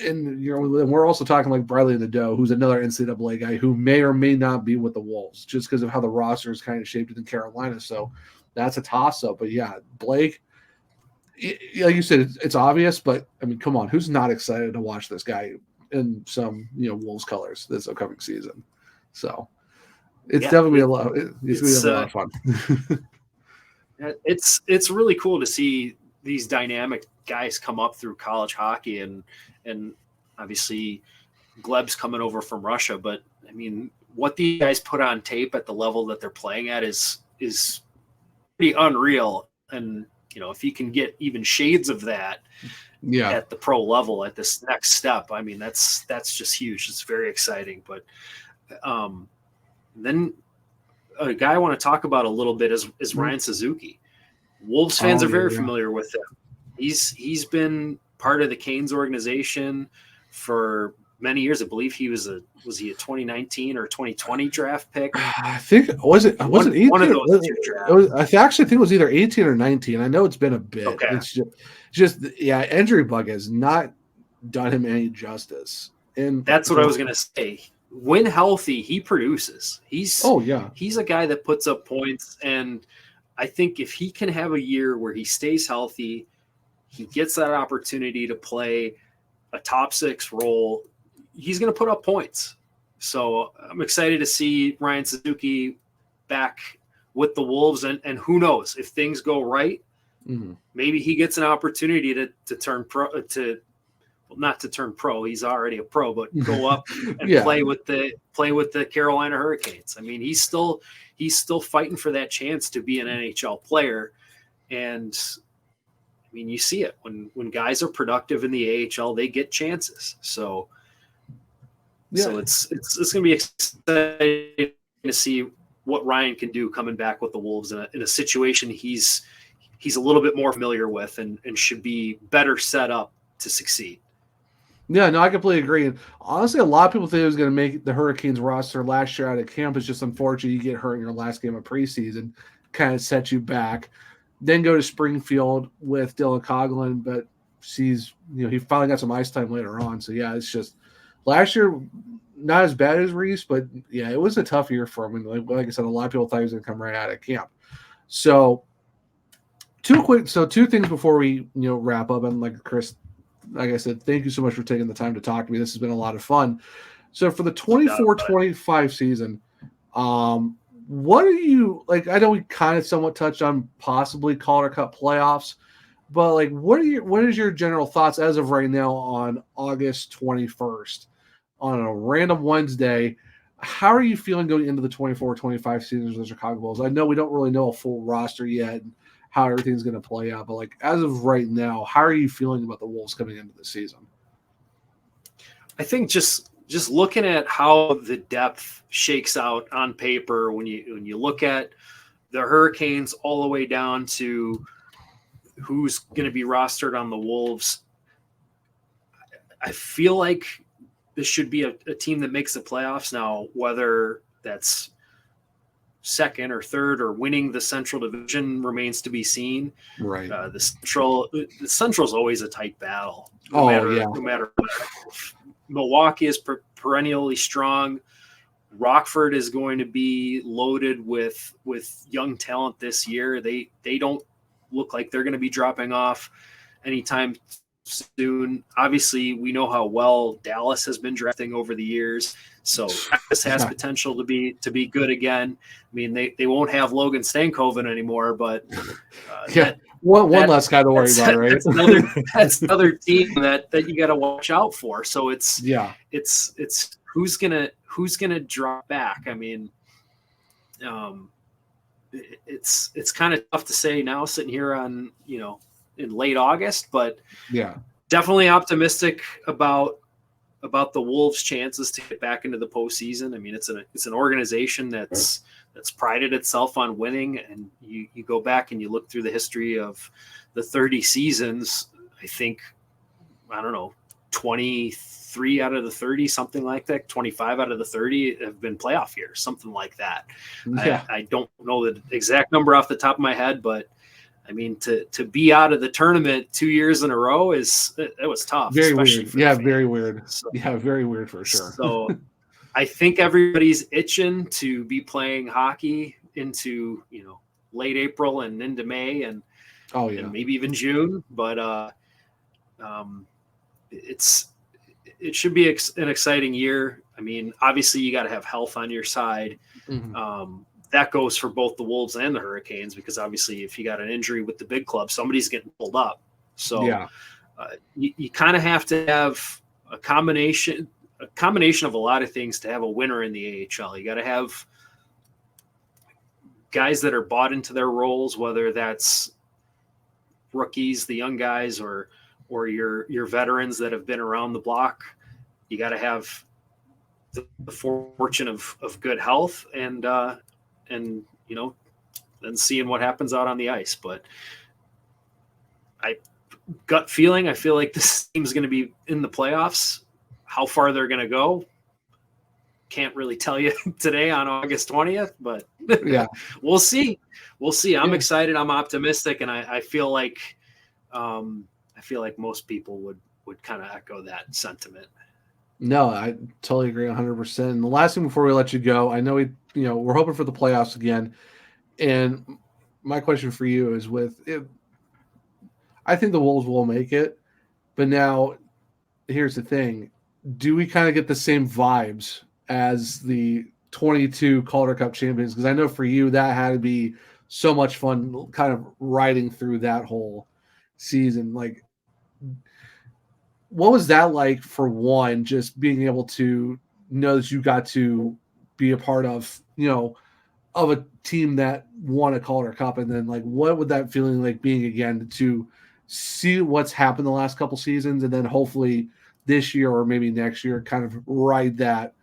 And we're also talking like Bradley Nadeau, who's another NCAA guy who may or may not be with the Wolves, just because of how the roster is kind of shaped in Carolina. So that's a toss-up. But yeah, Blake, like you said, it's obvious, but I mean, come on, who's not excited to watch this guy in some Wolves colors this upcoming season? So it's definitely a lot. It's going to be a lot of fun. It's really cool to see these dynamic guys come up through college hockey, and obviously Gleb's coming over from Russia, but I mean, what these guys put on tape at the level that they're playing at is pretty unreal. And if you can get even shades of that at the pro level at this next step, I mean, that's just huge. It's very exciting. But then a guy I want to talk about a little bit is Ryan Suzuki. Wolves fans are very familiar with him. He's been part of the Canes organization for many years. I believe he was he a 2019 or 2020 draft pick? I think was it 18? One of those two drafts. I actually think it was either 18 or 19. I know it's been a bit. Okay. It's just injury bug has not done him any justice. And that's what I was going to say. When healthy, he produces. He's a guy that puts up points, and I think if he can have a year where he stays healthy, he gets that opportunity to play a top 6 role, he's going to put up points. So I'm excited to see Ryan Suzuki back with the Wolves, and who knows, if things go right, maybe he gets an opportunity to turn pro, not to turn pro. He's already a pro, but go up and play with the Carolina Hurricanes. I mean, he's still fighting for that chance to be an NHL player. And I mean, you see it when guys are productive in the AHL, they get chances. So it's going to be exciting to see what Ryan can do coming back with the Wolves in a situation he's a little bit more familiar with and should be better set up to succeed. Yeah, no, I completely agree. And honestly, a lot of people think he was going to make the Hurricanes roster last year out of camp. It's just unfortunate you get hurt in your last game of preseason, kind of set you back. Then go to Springfield with Dylan Coughlin, but he finally got some ice time later on. So yeah, it's just last year not as bad as Reese, but yeah, it was a tough year for him. And like I said, a lot of people thought he was going to come right out of camp. So two things before we wrap up. And like Chris, like I said, thank you so much for taking the time to talk to me. This has been a lot of fun. So for the 24-25 season, what are you like? I know we kind of somewhat touched on possibly Calder Cup playoffs, but like, what is your general thoughts as of right now on August 21st on a random Wednesday? How are you feeling going into the 24-25 season of the Chicago Bulls? I know we don't really know a full roster yet, how everything's going to play out. But like, as of right now, how are you feeling about the Wolves coming into the season? I think just looking at how the depth shakes out on paper, when you look at the Hurricanes all the way down to who's going to be rostered on the Wolves, I feel like this should be a team that makes the playoffs. Now, whether that's second or third or winning the Central Division remains to be seen. Right. The Central's always a tight battle. No matter what. Milwaukee is perennially strong. Rockford is going to be loaded with young talent this year. They don't look like they're going to be dropping off anytime soon. Obviously, we know how well Dallas has been drafting over the years. So this has potential to be good again. I mean, they won't have Logan Stankoven anymore, but one less guy to worry about, right? That's another team that you got to watch out for. So it's who's gonna drop back. I mean, it's kind of tough to say now, sitting here on in late August, but definitely optimistic about the Wolves' chances to get back into the postseason. I mean, it's an organization that's prided itself on winning, and you go back and you look through the history of the 30 seasons. I think 23 out of the 30, something like that, 25 out of the 30 have been playoff years, something like that. I don't know the exact number off the top of my head, but I mean, to be out of the tournament 2 years in a row it was tough. Very weird. Very weird. So, very weird for sure. So I think everybody's itching to be playing hockey into, late April and into May and maybe even June. But it should be an exciting year. I mean, obviously you got to have health on your side. Mm-hmm. That goes for both the Wolves and the Hurricanes, because obviously if you got an injury with the big club, somebody's getting pulled up. So you kind of have to have a combination of a lot of things to have a winner in the AHL. You got to have guys that are bought into their roles, whether that's rookies, the young guys, or your veterans that have been around the block. You got to have the fortune of good health and then seeing what happens out on the ice. But I feel like this team's going to be in the playoffs. How far they're going to go, can't really tell you today on August 20th, but we'll see. I'm excited. I'm optimistic. And I feel like most people would kind of echo that sentiment. No, I totally agree 100%. And the last thing before we let you go, I know we're hoping for the playoffs again. And my question for you is I think the Wolves will make it, but now here's the thing. Do we kind of get the same vibes as the 22 Calder Cup champions? Because I know for you, that had to be so much fun kind of riding through that whole season. Like, what was that like for one, just being able to know that you got to be a part of, of a team that won a Calder Cup? And then, like, what would that feeling like being again to see what's happened the last couple seasons, and then hopefully this year or maybe next year kind of ride that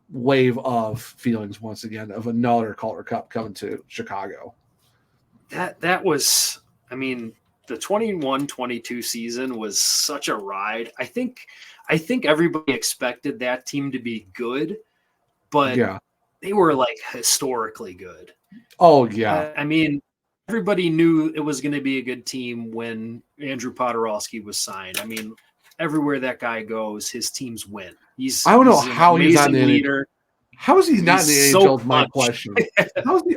wave of feelings once again of another Calder Cup coming to Chicago? That was, I mean, the 21-22 season was such a ride. I think everybody expected that team to be good, but they were like historically good. Oh yeah. I mean, everybody knew it was going to be a good team when Andrew Podorowski was signed. I mean, everywhere that guy goes, his teams win. I don't know how he's not in the leader. How is he not in the NHL? Is my question.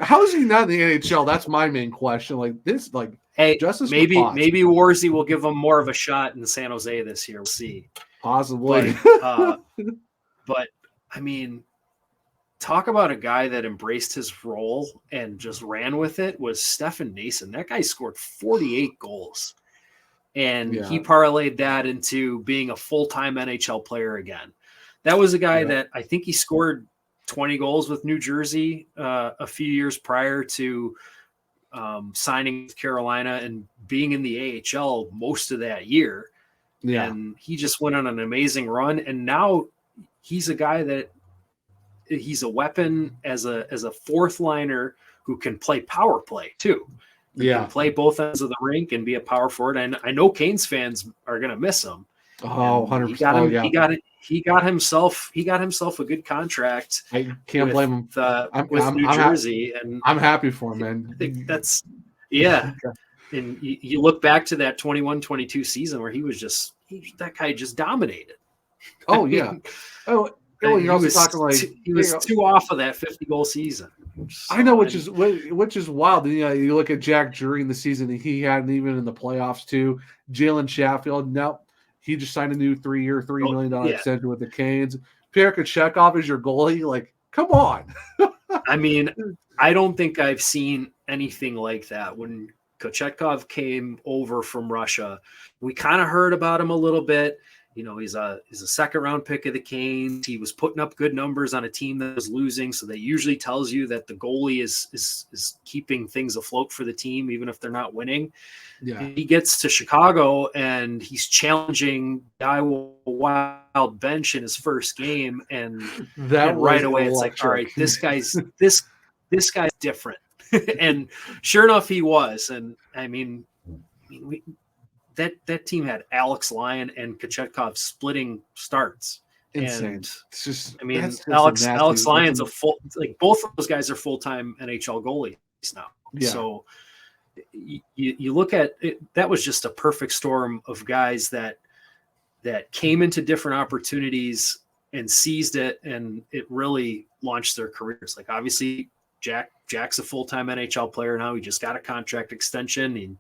How is he not in the NHL? That's my main question. Like this, like, hey, maybe Warzy will give him more of a shot in San Jose this year. We'll see. Possibly. But I mean, talk about a guy that embraced his role and just ran with it was Stefan Nason. That guy scored 48 goals. And he parlayed that into being a full-time NHL player again. That was a guy that I think he scored 20 goals with New Jersey a few years prior to signing with Carolina and being in the AHL most of that year. Yeah. And he just went on an amazing run. And now he's a guy that he's a weapon as a fourth liner who can play power play too. Can play both ends of the rink and be a power forward. And I know Canes fans are going to miss him. Oh, 100%. he got himself a good contract. I can't blame him. With New Jersey, and I'm happy for him, man. I think that's And you look back to that 21-22 season where that guy just dominated. Oh yeah. Oh, you're also talking like he was 2 off of that 50-goal season. So, I know, which is wild. You look at Jack during the season, and he hadn't even in the playoffs too. Jalen Chatfield, no, he just signed a new 3-year, $3 million extension with the Canes. Pierre Kochetkov is your goalie. Like, come on. I mean, I don't think I've seen anything like that. When Kochetkov came over from Russia, we kind of heard about him a little bit. He's a second-round pick of the Canes. He was putting up good numbers on a team that was losing, so that usually tells you that the goalie is keeping things afloat for the team, even if they're not winning. Yeah. He gets to Chicago, and he's challenging the Iowa Wild bench in his first game, and right away it's like, all right, this guy's different. And sure enough, he was. And I mean, that team had Alex Lyon and Kochetkov splitting starts. Insane. And it's just, Alex Lyon's both of those guys are full-time NHL goalies now. Yeah. So you look at it, that was just a perfect storm of guys that came into different opportunities and seized it, and it really launched their careers. Like, obviously Jack's a full-time NHL player now. He just got a contract extension, and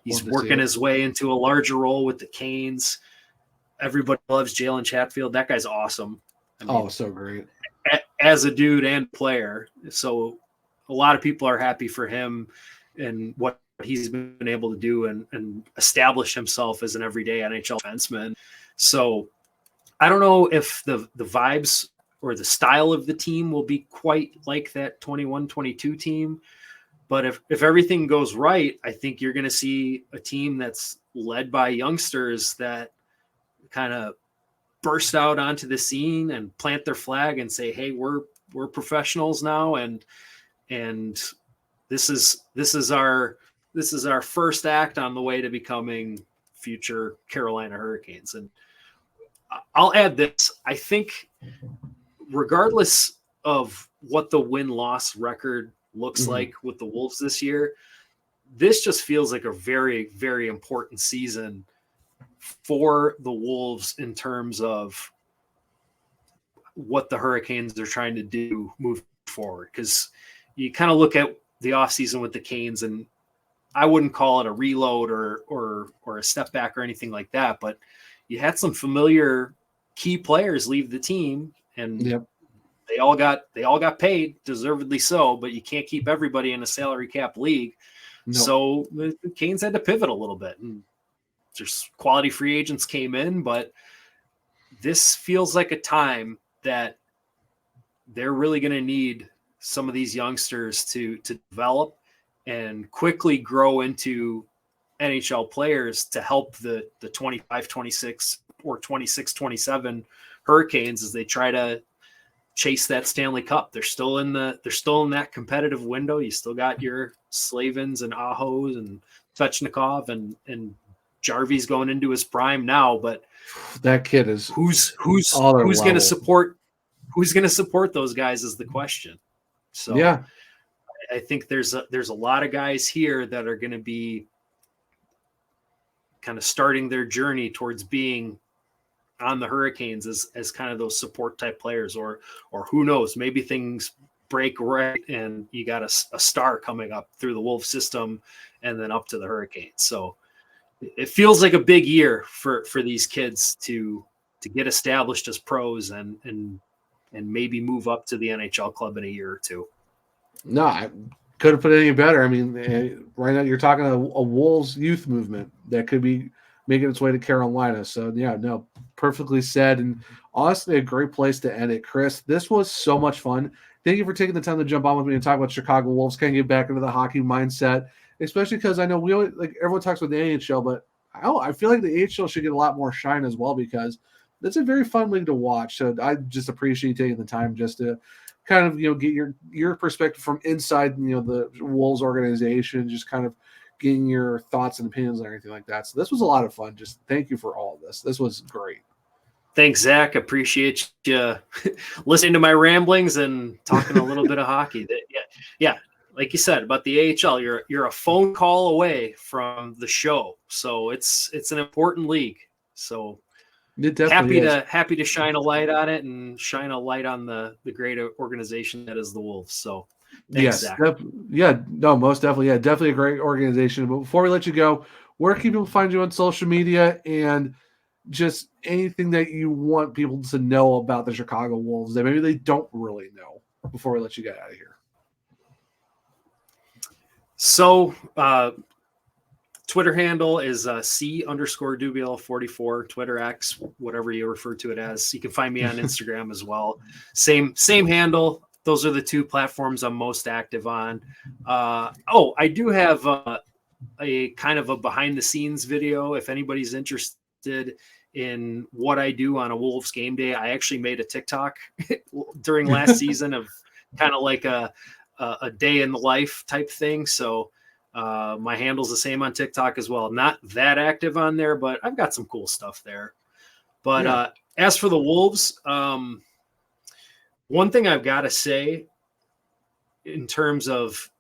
he's working his way into a larger role with the Canes. Everybody loves Jalen Chatfield. That guy's awesome. I mean, so great as a dude and player. So a lot of people are happy for him and what he's been able to do and establish himself as an everyday NHL defenseman. So I don't know if the vibes or the style of the team will be quite like that 21-22 team. But if everything goes right, I think you're going to see a team that's led by youngsters that kind of burst out onto the scene and plant their flag and say, hey, we're professionals now. And this is our first act on the way to becoming future Carolina Hurricanes. And I'll add this. I think regardless of what the win-loss record looks like with the Wolves this year, this just feels like a very, very important season for the Wolves in terms of what the Hurricanes are trying to do moving forward. Because you kind of look at the offseason with the Canes, and I wouldn't call it a reload or a step back or anything like that, but you had some familiar key players leave the team, and they all got paid, deservedly so, but you can't keep everybody in a salary cap league. No. So the Canes had to pivot a little bit, and just quality free agents came in, but this feels like a time that they're really going to need some of these youngsters to develop and quickly grow into NHL players to help the 25, 26 or 26, 27 Hurricanes as they try to chase that Stanley Cup. They're still in that competitive window. You still got your Slavins and Ahos and Svechnikov and Jarvy's going into his prime now, but that kid is who's going to support those guys is the question. So yeah, I think there's a lot of guys here that are going to be kind of starting their journey towards being on the Hurricanes as kind of those support type players, or who knows, maybe things break right and you got a star coming up through the Wolves system and then up to the Hurricanes. So it feels like a big year for these kids to get established as pros and maybe move up to the NHL club in a year or two. No, I couldn't put it any better. I mean, right now you're talking a Wolves youth movement that could be making its way to Carolina. So yeah, no, perfectly said. And honestly, a great place to end it. Chris, this was so much fun. Thank you for taking the time to jump on with me and talk about Chicago Wolves. Kind of get back into the hockey mindset, especially because I know we always, like, everyone talks about the AHL, but I feel like the AHL should get a lot more shine as well, because that's a very fun league to watch. So I just appreciate you taking the time just to kind of, get your perspective from inside, the Wolves organization, just kind of getting your thoughts and opinions and everything like that. So this was a lot of fun. Just thank you for all of this. This was great. Thanks, Zach. Appreciate you listening to my ramblings and talking a little bit of hockey. Yeah. Like you said about the AHL, you're a phone call away from the show, so it's an important league. So happy to shine a light on it and shine a light on the great organization that is the Wolves. So thanks, Zach. Most definitely. Yeah, definitely a great organization. But before we let you go, where can people find you on social media and just anything that you want people to know about the Chicago Wolves that maybe they don't really know before we let you get out of here? So Twitter handle is C_Dubiel 44, Twitter X, whatever you refer to it as. You can find me on Instagram as well. Same handle. Those are the two platforms I'm most active on. I do have a kind of a behind the scenes video. If anybody's interested in what I do on a Wolves game day, I actually made a TikTok during last season of kind of like a day in the life type thing. So my handle's the same on TikTok as well. Not that active on there, but I've got some cool stuff there. But as for the Wolves, one thing I've got to say in terms of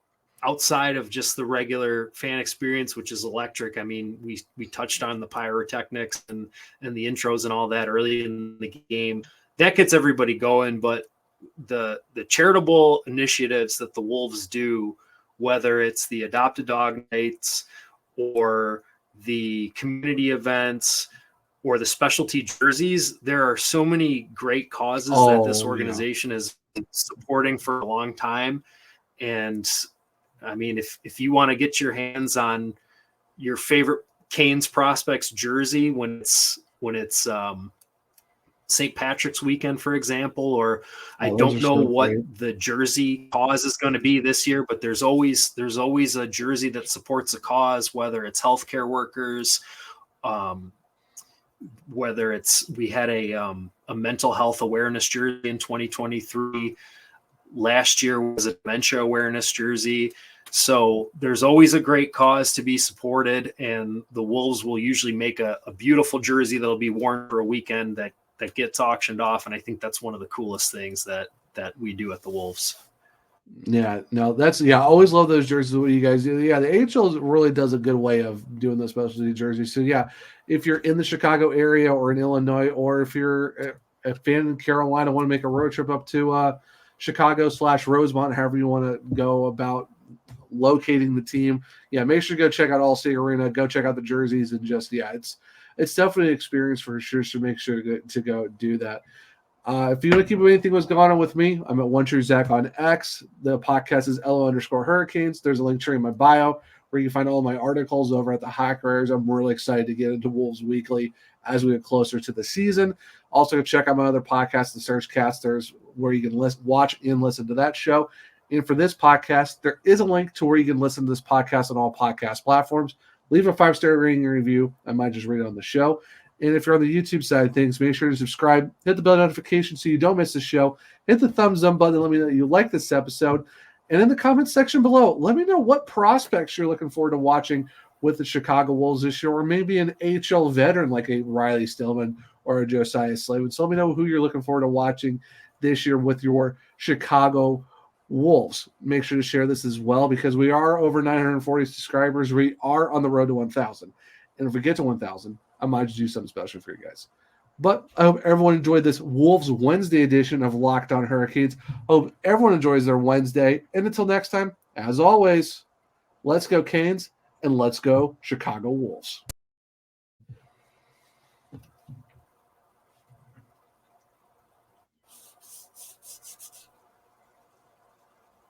outside of just the regular fan experience, which is electric. I mean, we touched on the pyrotechnics and the intros and all that early in the game. That gets everybody going, but the charitable initiatives that the Wolves do, whether it's the Adopt a Dog nights or the community events or the specialty jerseys, there are so many great causes that this organization has been supporting for a long time. And I mean, if you want to get your hands on your favorite Canes prospects jersey when it's St. Patrick's weekend, for example, or I don't know what the jersey cause is going to be this year, but there's always a jersey that supports a cause, whether it's healthcare workers, whether we had a mental health awareness jersey in 2023. Last year was a dementia awareness jersey. So there's always a great cause to be supported, and the Wolves will usually make a beautiful jersey that'll be worn for a weekend that gets auctioned off. And I think that's one of the coolest things that we do at the Wolves. Yeah, no, I always love those jerseys. What you guys do. Yeah, the AHL really does a good way of doing those specialty jerseys. So yeah, if you're in the Chicago area or in Illinois, or if you're a fan in Carolina, want to make a road trip up to Chicago/Rosemont, however you want to go about locating the team, make sure to go check out Allstate Arena, go check out the jerseys, and just it's definitely an experience for sure. So make sure to go do that. If you want to keep up anything what's going on with me, I'm at OneTrueZach on X. The podcast is LO_Hurricanes. There's a link tree in my bio where you can find all my articles over at the Hackers. I'm really excited to get into Wolves Weekly as we get closer to the season. Also, check out my other podcast, The Surgecasters, where you can watch and listen to that show. And for this podcast, there is a link to where you can listen to this podcast on all podcast platforms. Leave a 5-star rating and review. I might just read it on the show. And if you're on the YouTube side of things, make sure to subscribe, hit the bell notification so you don't miss the show. Hit the thumbs up button. Let me know that you like this episode. And in the comments section below, let me know what prospects you're looking forward to watching with the Chicago Wolves this year, or maybe an AHL veteran like a Riley Stillman or a Josiah Slavin. So let me know who you're looking forward to watching this year with your Chicago Wolves. Make sure to share this as well, because we are over 940 subscribers. We are on the road to 1,000. And if we get to 1,000, I might just do something special for you guys. But I hope everyone enjoyed this Wolves Wednesday edition of Locked On Hurricanes. Hope everyone enjoys their Wednesday. And until next time, as always, let's go Canes and let's go Chicago Wolves.